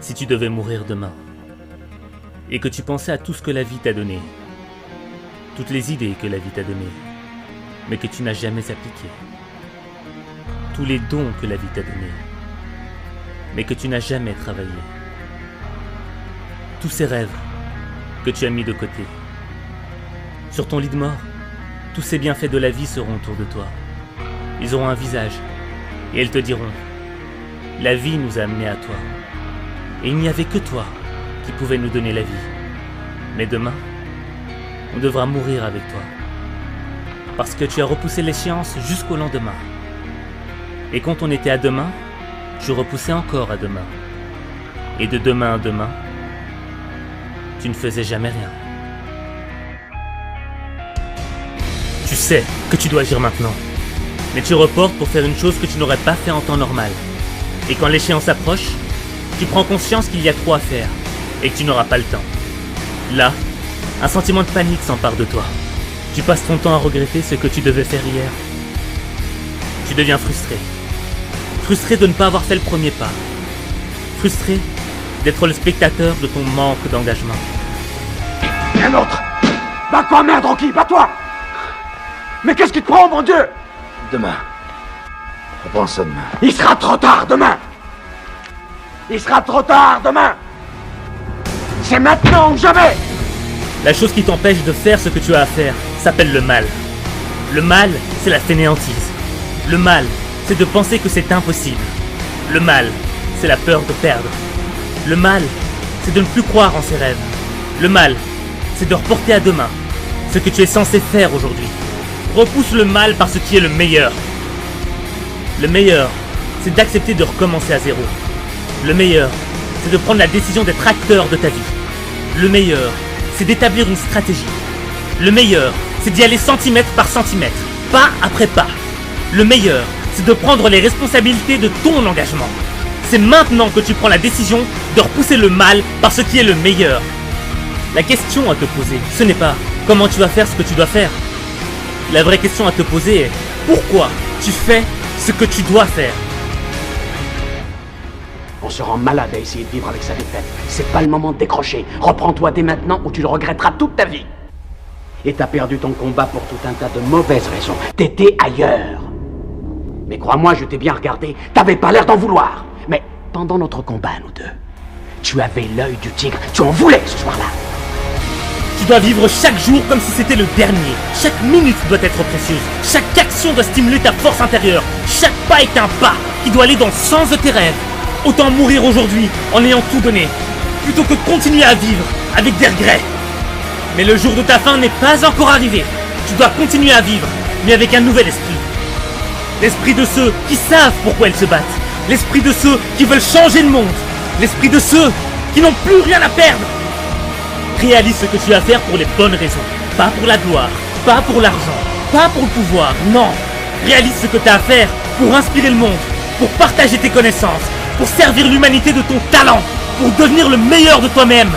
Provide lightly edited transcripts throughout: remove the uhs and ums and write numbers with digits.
Si tu devais mourir demain, et que tu pensais à tout ce que la vie t'a donné, toutes les idées que la vie t'a données, mais que tu n'as jamais appliquées, tous les dons que la vie t'a donnés, mais que tu n'as jamais travaillé, tous ces rêves que tu as mis de côté, sur ton lit de mort, tous ces bienfaits de la vie seront autour de toi. Ils auront un visage, et elles te diront « La vie nous a amenés à toi, et il n'y avait que toi qui pouvais nous donner la vie. Mais demain, on devra mourir avec toi, parce que tu as repoussé l'échéance jusqu'au lendemain. Et quand on était à demain, je repoussais encore à demain. Et de demain à demain, tu ne faisais jamais rien. Tu sais que tu dois agir maintenant, mais tu reportes pour faire une chose que tu n'aurais pas fait en temps normal. Et quand l'échéance approche, tu prends conscience qu'il y a trop à faire et que tu n'auras pas le temps. Là, un sentiment de panique s'empare de toi. Tu passes ton temps à regretter ce que tu devais faire hier. Tu deviens frustré. Frustré de ne pas avoir fait le premier pas. Frustré d'être le spectateur de ton manque d'engagement. Un autre! Bats-toi, merde, Rocky, bats-toi! Mais qu'est-ce qui te prend, mon Dieu? Demain. Reprends ça demain. Il sera trop tard demain! Il sera trop tard demain! C'est maintenant ou jamais! La chose qui t'empêche de faire ce que tu as à faire s'appelle le mal. Le mal, c'est la fainéantise. Le mal, c'est de penser que c'est impossible. Le mal, c'est la peur de perdre. Le mal, c'est de ne plus croire en ses rêves. Le mal, c'est de reporter à demain ce que tu es censé faire aujourd'hui. Repousse le mal par ce qui est le meilleur. Le meilleur, c'est d'accepter de recommencer à zéro. Le meilleur, c'est de prendre la décision d'être acteur de ta vie. Le meilleur, c'est d'établir une stratégie. Le meilleur, c'est d'y aller centimètre par centimètre, pas après pas. Le meilleur, c'est de prendre les responsabilités de ton engagement. C'est maintenant que tu prends la décision de repousser le mal par ce qui est le meilleur. La question à te poser, ce n'est pas comment tu vas faire ce que tu dois faire. La vraie question à te poser est pourquoi tu fais ce que tu dois faire. On se rend malade à essayer de vivre avec sa défaite. C'est pas le moment de décrocher. Reprends-toi dès maintenant ou tu le regretteras toute ta vie. Et t'as perdu ton combat pour tout un tas de mauvaises raisons. T'étais ailleurs. Mais crois-moi, je t'ai bien regardé. T'avais pas l'air d'en vouloir. Mais pendant notre combat, nous deux, tu avais l'œil du tigre. Tu en voulais ce soir-là. Tu dois vivre chaque jour comme si c'était le dernier. Chaque minute doit être précieuse. Chaque action doit stimuler ta force intérieure. Chaque pas est un pas qui doit aller dans le sens de tes rêves. Autant mourir aujourd'hui en ayant tout donné, plutôt que continuer à vivre avec des regrets. Mais le jour de ta fin n'est pas encore arrivé. Tu dois continuer à vivre, mais avec un nouvel esprit. L'esprit de ceux qui savent pourquoi ils se battent. L'esprit de ceux qui veulent changer le monde. L'esprit de ceux qui n'ont plus rien à perdre. Réalise ce que tu as à faire pour les bonnes raisons. Pas pour la gloire, pas pour l'argent, pas pour le pouvoir, non. Réalise ce que tu as à faire pour inspirer le monde, pour partager tes connaissances, pour servir l'humanité de ton talent, pour devenir le meilleur de toi-même.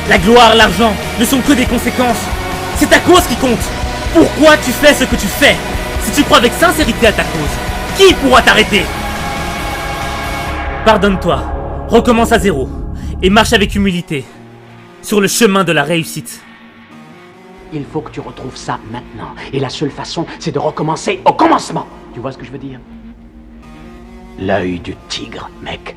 La gloire, l'argent ne sont que des conséquences. C'est ta cause qui compte. Pourquoi tu fais ce que tu fais? Si tu crois avec sincérité à ta cause, qui pourra t'arrêter? Pardonne-toi, recommence à zéro et marche avec humilité sur le chemin de la réussite. Il faut que tu retrouves ça maintenant. Et la seule façon, c'est de recommencer au commencement. Tu vois ce que je veux dire? L'œil du tigre, mec.